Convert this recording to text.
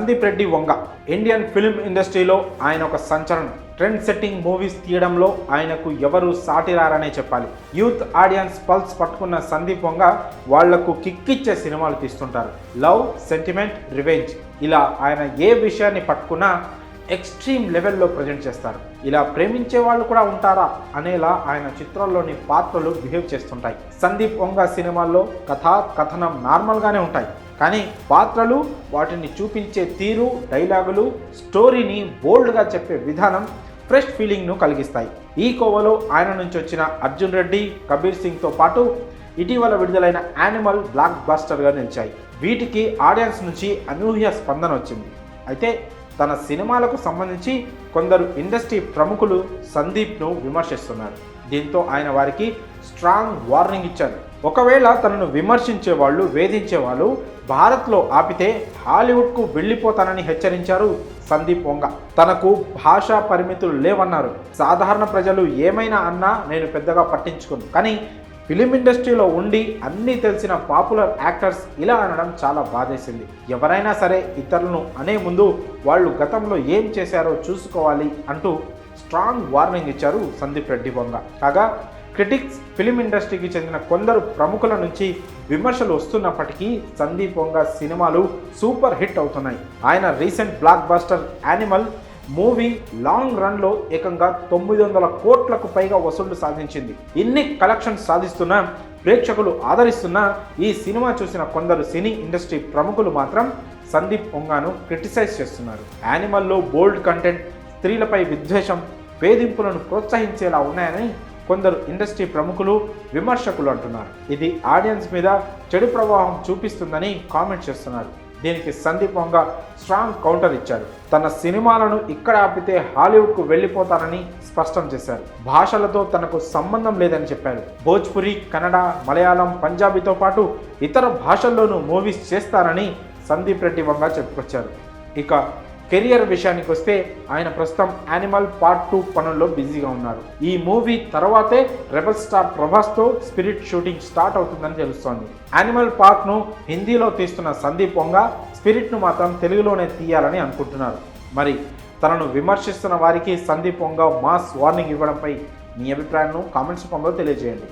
Sandeep Reddy Vanga Indian film ఇండస్ట్రీలో ఆయన ఒక సంచలనం. ట్రెండ్ సెట్టింగ్ మూవీస్ తీయడంలో ఆయనకు ఎవరు సాటిరారనే చెప్పాలి. యూత్ ఆడియన్స్ పల్స్ పట్టుకున్న సందీప్ వంగ వాళ్లకు కిక్కిచ్చే సినిమాలు తీస్తుంటారు. లవ్, సెంటిమెంట్, రివెంజ్ ఇలా ఆయన ఏ విషయాన్ని పట్టుకున్నా ఎక్స్ట్రీమ్ లెవెల్లో ప్రజెంట్ చేస్తారు. ఇలా ప్రేమించే వాళ్ళు కూడా ఉంటారా అనేలా ఆయన చిత్రాల్లోని పాత్రలు బిహేవ్ చేస్తుంటాయి. సందీప్ వంగ సినిమాల్లో కథనం నార్మల్గానే ఉంటాయి, కానీ పాత్రలు, వాటిని చూపించే తీరు, డైలాగులు, స్టోరీని బోల్డ్గా చెప్పే విధానం ఫ్రెష్ ఫీలింగ్ను కలిగిస్తాయి. ఈ కోవలో ఆయన నుంచి వచ్చిన అర్జున్ రెడ్డి, కబీర్ సింగ్తో పాటు ఇటీవల విడుదలైన యానిమల్ బ్లాక్ బస్టర్గా నిలిచాయి. వీటికి ఆడియన్స్ నుంచి అనూహ్య స్పందన వచ్చింది. అయితే తన సినిమాలకు సంబంధించి కొందరు ఇండస్ట్రీ ప్రముఖులు సందీప్ను విమర్శిస్తున్నారు. దీంతో ఆయన వారికి స్ట్రాంగ్ వార్నింగ్ ఇచ్చారు. ఒకవేళ తనను విమర్శించే వాళ్ళు, వేధించే వాళ్ళు భారత్లో ఆపితే హాలీవుడ్కు వెళ్ళిపోతానని హెచ్చరించారు సందీప్ వంగ. తనకు భాషా పరిమితులు లేవన్నారు. సాధారణ ప్రజలు ఏమైనా అన్నా నేను పెద్దగా పట్టించుకోను, కానీ ఫిలిం ఇండస్ట్రీలో ఉండి అన్నీ తెలిసిన పాపులర్ యాక్టర్స్ ఇలా అనడం చాలా బాధేసింది. ఎవరైనా సరే ఇతరులను అనే ముందు వాళ్ళు గతంలో ఏం చేశారో చూసుకోవాలి అంటూ స్ట్రాంగ్ వార్నింగ్ ఇచ్చారు సందీప్ రెడ్డి వంగ. కాగా క్రిటిక్స్, ఫిలిం ఇండస్ట్రీకి చెందిన కొందరు ప్రముఖుల నుంచి విమర్శలు వస్తున్నప్పటికీ సందీప్ వంగ సినిమాలు సూపర్ హిట్ అవుతున్నాయి. ఆయన recent blockbuster Animal movie long రన్లో ఏకంగా 900 కోట్లకు పైగా వసూళ్లు సాధించింది. ఇన్ని కలెక్షన్స్ సాధిస్తున్నా, ప్రేక్షకులు ఆదరిస్తున్నా ఈ సినిమా చూసిన కొందరు సినీ ఇండస్ట్రీ ప్రముఖులు మాత్రం సందీప్ వంగను క్రిటిసైజ్ చేస్తున్నారు. యానిమల్లో బోల్డ్ కంటెంట్, స్త్రీలపై విద్వేషం, వేధింపులను ప్రోత్సహించేలా ఉన్నాయని కొందరు ఇండస్ట్రీ ప్రముఖులు, విమర్శకులు అంటున్నారు. ఇది ఆడియన్స్ మీద చెడు ప్రభావం చూపిస్తుందని కామెంట్ చేస్తున్నారు. దీనికి సందీప్ వంగ స్ట్రాంగ్ కౌంటర్ ఇచ్చారు. తన సినిమాలను ఇక్కడ ఆపితే హాలీవుడ్కు వెళ్ళిపోతానని స్పష్టం చేశారు. భాషలతో తనకు సంబంధం లేదని చెప్పారు. భోజ్పురి, కన్నడ, మలయాళం, పంజాబీతో పాటు ఇతర భాషల్లోనూ మూవీస్ చేస్తారని సందీప్ రెడ్డి వంగ చెప్పుకొచ్చారు. ఇక కెరియర్ విషయానికి వస్తే ఆయన ప్రస్తుతం యానిమల్ పార్ట్ 2 పనుల్లో బిజీగా ఉన్నారు. ఈ మూవీ తర్వాతే రెబల్ స్టార్ ప్రభాస్తో స్పిరిట్ షూటింగ్ స్టార్ట్ అవుతుందని తెలుస్తోంది. యానిమల్ పార్ట్ను హిందీలో తీస్తున్న సందీప్ వంగ స్పిరిట్ను మాత్రం తెలుగులోనే తీయాలని అనుకుంటున్నారు. మరి తనను విమర్శిస్తున్న వారికి సందీప్ వంగ మాస్ వార్నింగ్ ఇవ్వడంపై మీ అభిప్రాయాలను కామెంట్స్ రూపంలో తెలియజేయండి.